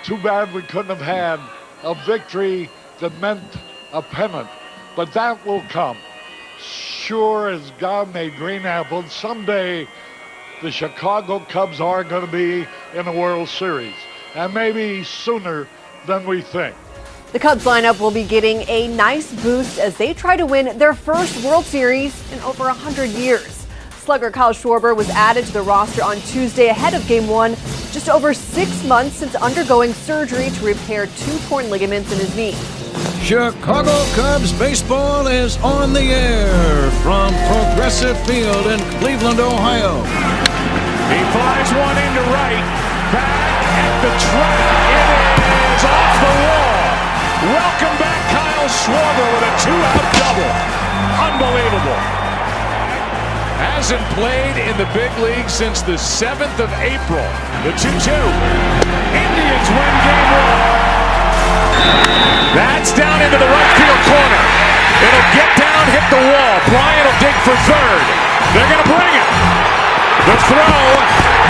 Too bad we couldn't have had a victory that meant a pennant, but that will come. Sure as God made green apples, someday the Chicago Cubs are going to be in a World Series, and maybe sooner than we think. The Cubs lineup will be getting a nice boost as they try to win their first World Series in over 100 years. Slugger Kyle Schwarber was added to the roster on Tuesday ahead of Game 1, just over 6 months since undergoing surgery to repair 2 torn ligaments in his knee. Chicago Cubs baseball is on the air from Progressive Field in Cleveland, Ohio. He flies one into right, back at the track. It is off the wall. Welcome back, Kyle Schwarber with a 2-out double. Unbelievable. Hasn't played in the big league since the 7th of April. The 2-2. Indians win Game 1. That's down into the right field corner. It'll get down, hit the wall. Bryant will dig for third. They're going to bring it. The throw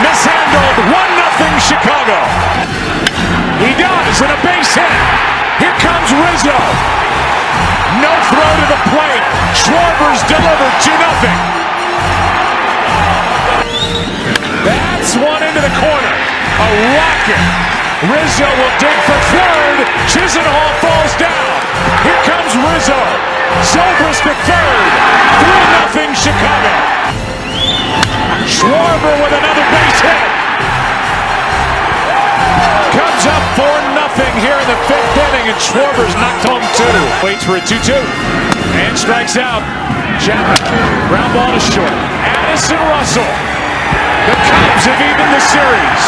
mishandled. 1-0 Chicago. He does, and a base hit. Here comes Rizzo. No throw to the plate. Schwarber's delivered 2-0. That's one into the corner. A rocket. Rizzo will dig for third. Chisenhall falls down. Here comes Rizzo. Zobrist at third. 3-0 Chicago. Schwarber with another base hit. Comes up 4-0 here in the 5th inning, and Schwarber's knocked home 2. Waits for a 2-2 and strikes out. Chapman, ground ball to short. Addison Russell. The Cubs have evened the series.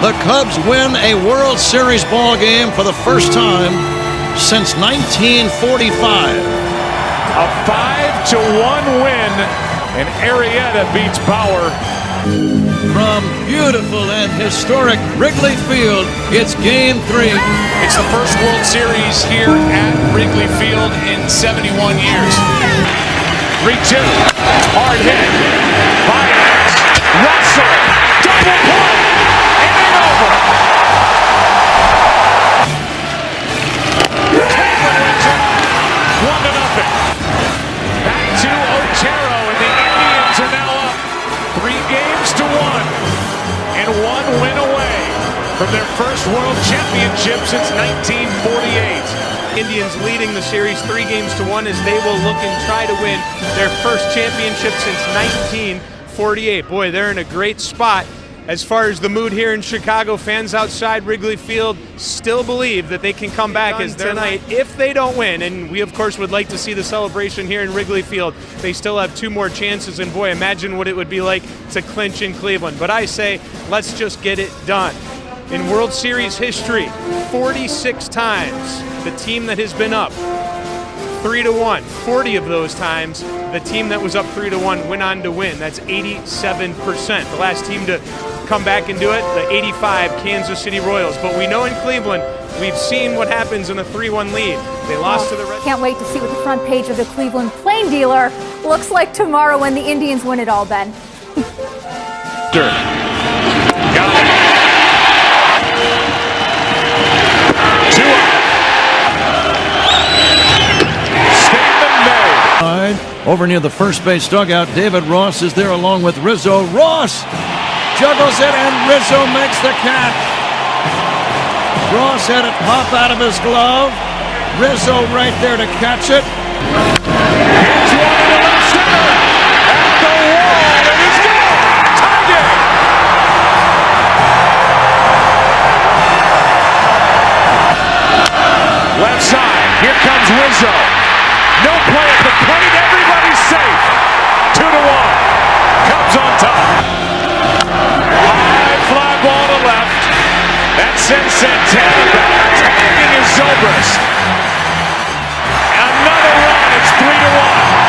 The Cubs win a World Series ball game for the first time since 1945. A 5-1 win, and Arrieta beats Bauer. From beautiful and historic Wrigley Field, it's Game 3. It's the first World Series here at Wrigley Field in 71 years. 3-2. Hard hit. Baez. Russell. Double play. Inning over. Cleveland wins it. 1-0. Back to Otero, and the Indians are now up 3-1 and 1 win away from their first World Championship since 1948. Indians leading the series 3-1 as they will look and try to win their first championship since 1948. Boy, they're in a great spot. As far as the mood here in Chicago, fans outside Wrigley Field still believe that they can come back as tonight if they don't win. And we, of course, would like to see the celebration here in Wrigley Field. They still have 2 more chances, and boy, imagine what it would be like to clinch in Cleveland. But I say, let's just get it done. In World Series history, 46 times the team that has been up 3-1, 40 of those times the team that was up 3-1 went on to win. That's 87%. The last team to come back and do it, the 85 Kansas City Royals. But we know in Cleveland, we've seen what happens in a 3-1 lead. They lost to the Reds. Can't wait to see what the front page of the Cleveland Plain Dealer looks like tomorrow when the Indians win it all, Ben. Got it. 2 out. Stanton made. Over near the first base dugout, David Ross is there along with Rizzo. Ross juggles it, and Rizzo makes the catch. Ross had it pop out of his glove. Rizzo right there to catch it. Here's one in the left center. At the wall, and it's gone. Tie game. Left side. Here comes Rizzo. No play at the plate. Everybody's safe. 2-1. Cubs on top. High fly ball to left. That sends Santana back. Tagging is Zobrist. Another run. It's 3-1.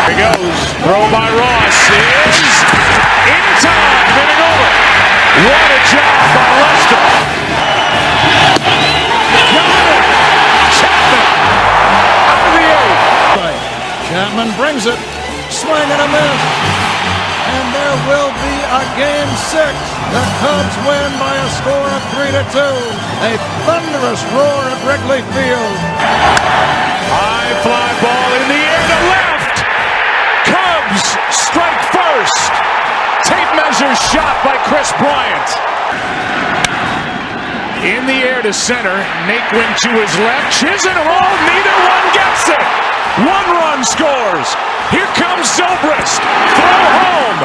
Here he goes. Throw by Ross is in time. Inning over. What a job by Lester. Got it. Chapman out of the 8th. Chapman brings it. Swing and a miss. And there will be a Game 6. The Cubs win by a score of 3-2. A thunderous roar at Wrigley Field. High fly ball in the air to left. Cubs strike first. Tape measure shot by Chris Bryant. In the air to center. Naquin to his left. Chisenhall, neither one gets it. 1 run scores. Here comes Zobrist. Throw home.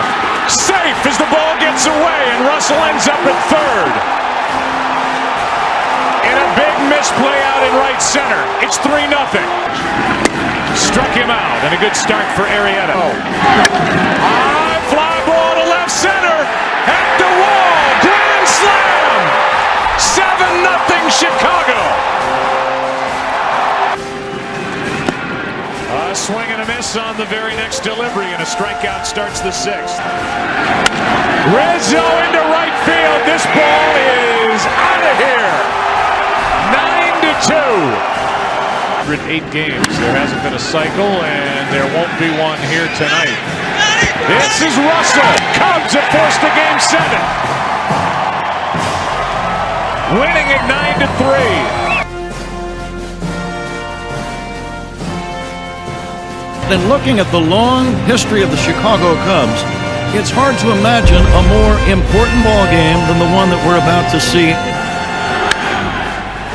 Safe as the ball gets away, and Russell ends up at third. And a big misplay out in right center. It's 3-0. Struck him out, and a good start for Arrieta. High fly ball to left center. At the wall. Grand slam. 7-0 Chicago. A swing and a miss on the very next delivery, and a strikeout starts the 6th. Rizzo into right field. This ball is out of here. 9-2. 108 games. There hasn't been a cycle, and there won't be one here tonight. This is Russell. Cubs have forced a game 7. Winning at 9-3. And looking at the long history of the Chicago Cubs, it's hard to imagine a more important ball game than the one that we're about to see.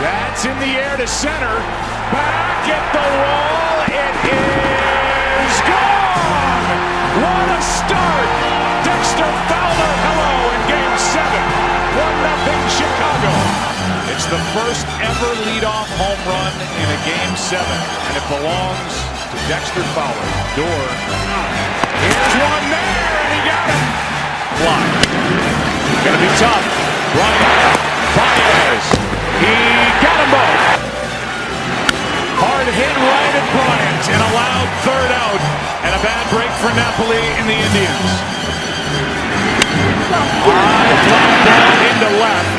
That's in the air to center. Back at the wall. It is gone. What a start. Dexter Fowler, hello in game 7. 1-0 Chicago. It's the first ever leadoff home run in a game 7, and it belongs to Dexter Fowler. Door. Here's one there, and he got it. Fly. Gonna be tough. Bryant. Baez. He got them both. Hard hit right at Bryant, and allowed third out, and a bad break for Napoli in the Indians. High fly ball into left.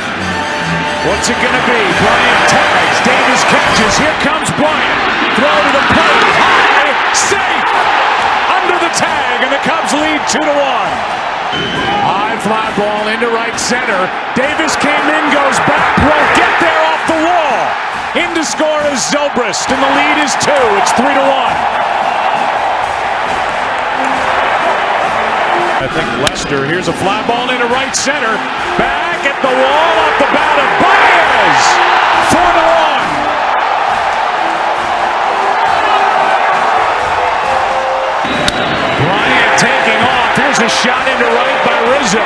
What's it gonna be? Bryant tags. Davis catches. Here comes Bryant. Throw to the plate. High. Safe. Under the tag, and the Cubs lead 2-1. High fly ball into right center. Davis came in, goes back. Won't get there off the wall. In to score is Zobrist, and the lead is 2. It's 3-1. I think Lester. Here's a fly ball into right center. Back at the wall off the bat of Baez. 4-1. Bryant taking off. Here's a shot into right by Rizzo.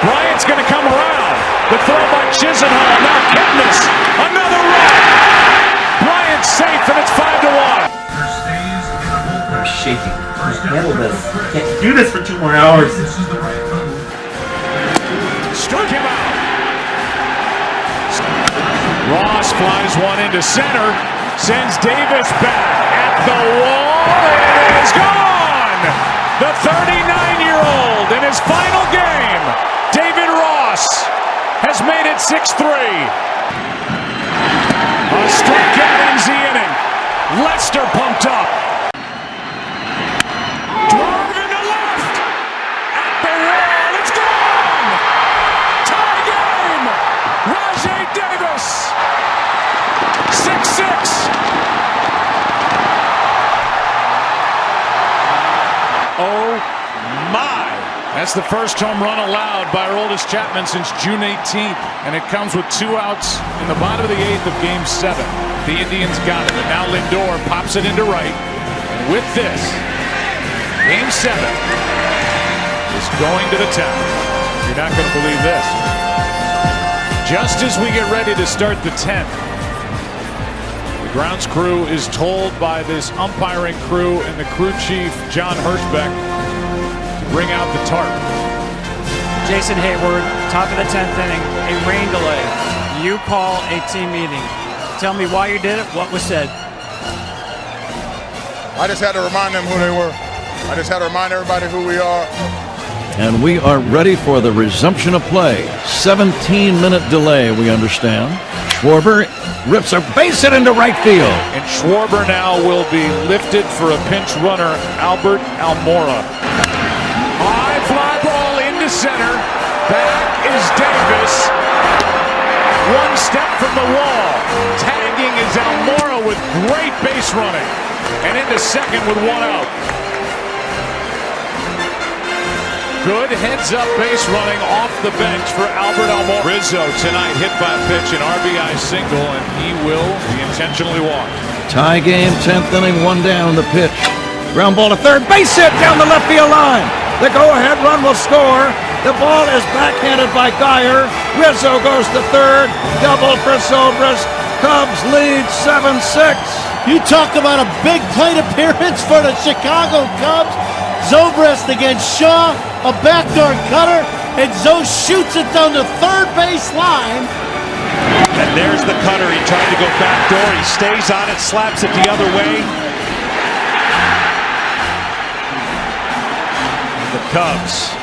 Bryant's going to come around. The throw by Chisenhall. Now Kipnis. Another run. Bryant safe, and it's 5-1. I'm shaking. Can't handle this. Can't do this for 2 more hours. Struck him out. Ross flies one into center. Sends Davis back at the wall. It is gone. The 39-year-old in his final game, David Ross, has made it 6-3. A strikeout ends the inning. Lester pumped up. Drove into left. At the wall. It's gone. Tie game. Rajai Davis. 6-6. Oh my. That's the first home run allowed by Aroldis Chapman since June 18th, and it comes with 2 outs in the bottom of the 8th of Game 7. The Indians got it, and now Lindor pops it into right. And with this, Game 7 is going to the 10th. You're not going to believe this. Just as we get ready to start the 10th, the grounds crew is told by this umpiring crew and the crew chief, John Hirschbeck, bring out the tarp. Jason Hayward, top of the 10th inning, a rain delay. You call a team meeting. Tell me why you did it, what was said. I just had to remind them who they were. I just had to remind everybody who we are. And we are ready for the resumption of play. 17-minute delay, we understand. Schwarber rips a base hit into right field. And Schwarber now will be lifted for a pinch runner, Albert Almora. High fly ball into center. Back is Davis. step from the wall. Tagging is Almora with great base running. And into second with one out. Good heads-up base running off the bench for Albert Almora. Rizzo tonight hit by a pitch, an RBI single, and he will be intentionally walked. Tie game, 10th inning, one down the pitch. Ground ball to third, base hit down the left field line. The go-ahead run will score. The ball is backhanded by Geyer. Rizzo goes to third. Double for Zobrist. Cubs lead 7-6. You talk about a big plate appearance for the Chicago Cubs. Zobrist against Shaw, a backdoor cutter, and Zo shoots it down the third base line. And there's the cutter. He tried to go backdoor. He stays on it, slaps it the other way. The Cubs.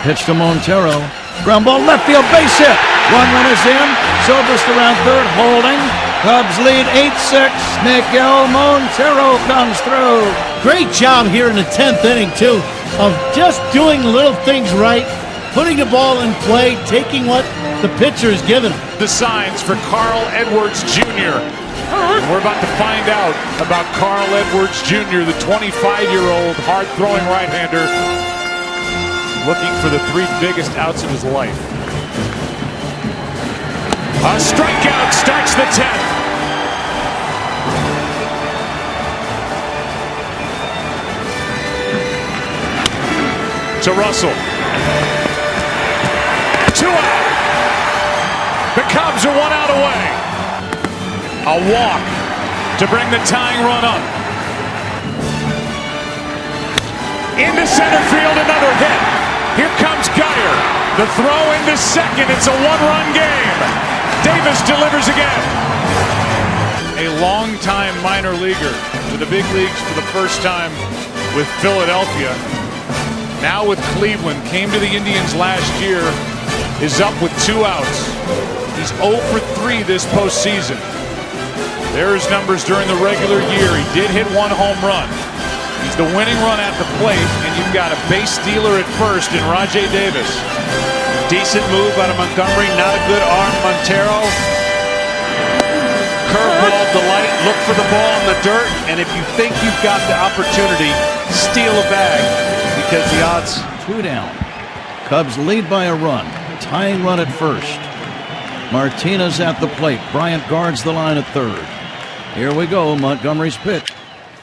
Pitch to Montero. Ground ball left field, base hit. One run is in. Zobrist around third, holding. Cubs lead 8-6. Miguel Montero comes through. Great job here in the 10th inning, too, of just doing little things right, putting the ball in play, taking what the pitcher is giving him. The signs for Carl Edwards Jr. We're about to find out about Carl Edwards Jr., the 25-year-old hard-throwing right-hander, looking for the 3 biggest outs of his life. A strikeout starts the 10th. To Russell. 2 out. The Cubs are 1 out away. A walk to bring the tying run up. Into center field, another hit. Here comes Geyer. The throw into second. It's a 1-run game. Davis delivers again. A long-time minor leaguer to the big leagues for the first time with Philadelphia. Now with Cleveland. Came to the Indians last year. Is up with 2 outs. He's 0 for 3 this postseason. There's numbers during the regular year. He did hit 1 home run. He's the winning run at the plate, and you've got a base stealer at first in Rajai Davis. Decent move out of Montgomery, not a good arm. Montero. Curveball delight, look for the ball in the dirt, and if you think you've got the opportunity, steal a bag, because the odds. 2 down. Cubs lead by a run. Tying run at first. Martinez at the plate. Bryant guards the line at third. Here we go, Montgomery's pitch.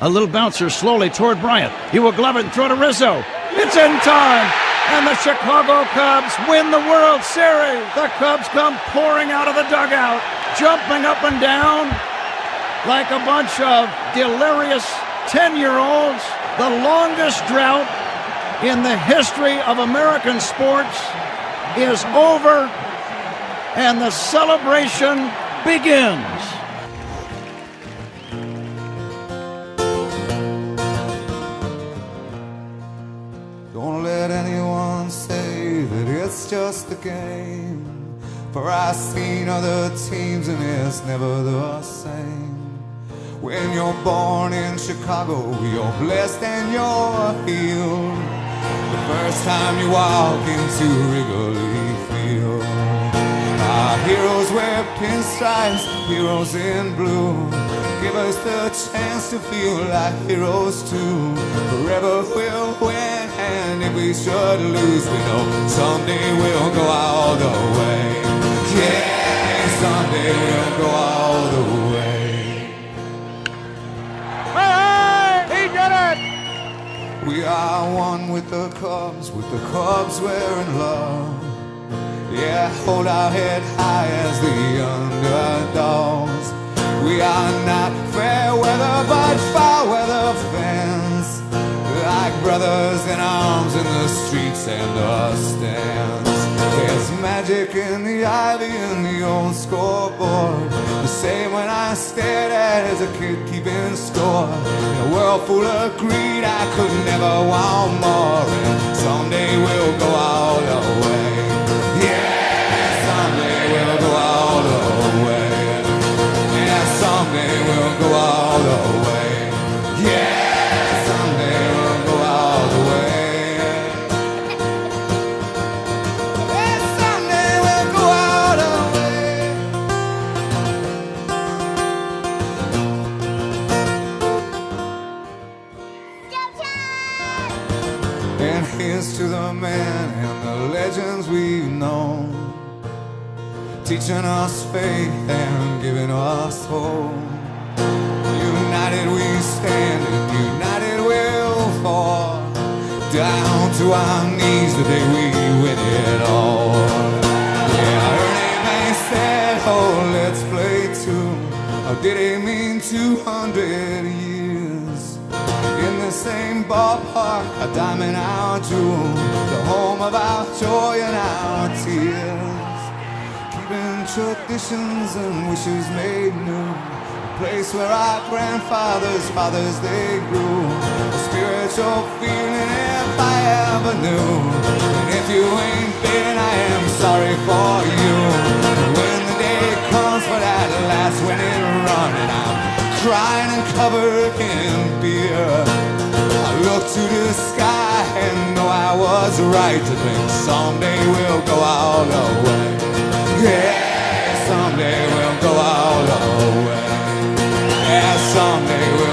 A little bouncer slowly toward Bryant. He will glove it and throw to Rizzo. It's in time, and the Chicago Cubs win the World Series. The Cubs come pouring out of the dugout, jumping up and down like a bunch of delirious 10-year-olds. The longest drought in the history of American sports is over, and the celebration begins. Don't let anyone say that it's just a game, for I've seen other teams and it's never the same. When you're born in Chicago, you're blessed and you're healed. The first time you walk into Wrigley Field. Our heroes wear pinstripes, heroes in blue. Give us the chance to feel like heroes too. Forever we'll win, and if we should lose, we know someday we'll go all the way. Yeah, someday we'll go all the way. Hey, he did it! We are one with the Cubs we're in love. Yeah, hold our head high as the underdogs. We are not fair weather, but foul weather fans. Like brothers in arms in the streets and the stands. There's magic in the ivy and the old scoreboard. The same when I stared at as a kid keeping score. In a world full of greed, I could never want more. And someday we'll go all the way. Yeah, someday we'll go all the way. Yeah, someday we'll go all the way. Yeah, someday we'll go all the way. And here's to the men and the legends we've known, teaching us faith and giving us hope. United we stand and united we'll fall, down to our knees the day we win it all. Yeah, Ernie May said, oh, let's play tune. Or did he mean 200 years? In the same ballpark, a diamond our jewel, the home of our joy and our tears. Keeping traditions and wishes made new, a place where our grandfathers' fathers they grew. A spiritual feeling if I ever knew. And if you ain't been, I am sorry for you. And when the day comes for that last winning run, and I'm crying and covered in beer, I look to the sky and know I was right to think someday we'll go all the way. Yeah, someday we'll go all the way. Yeah, someday we'll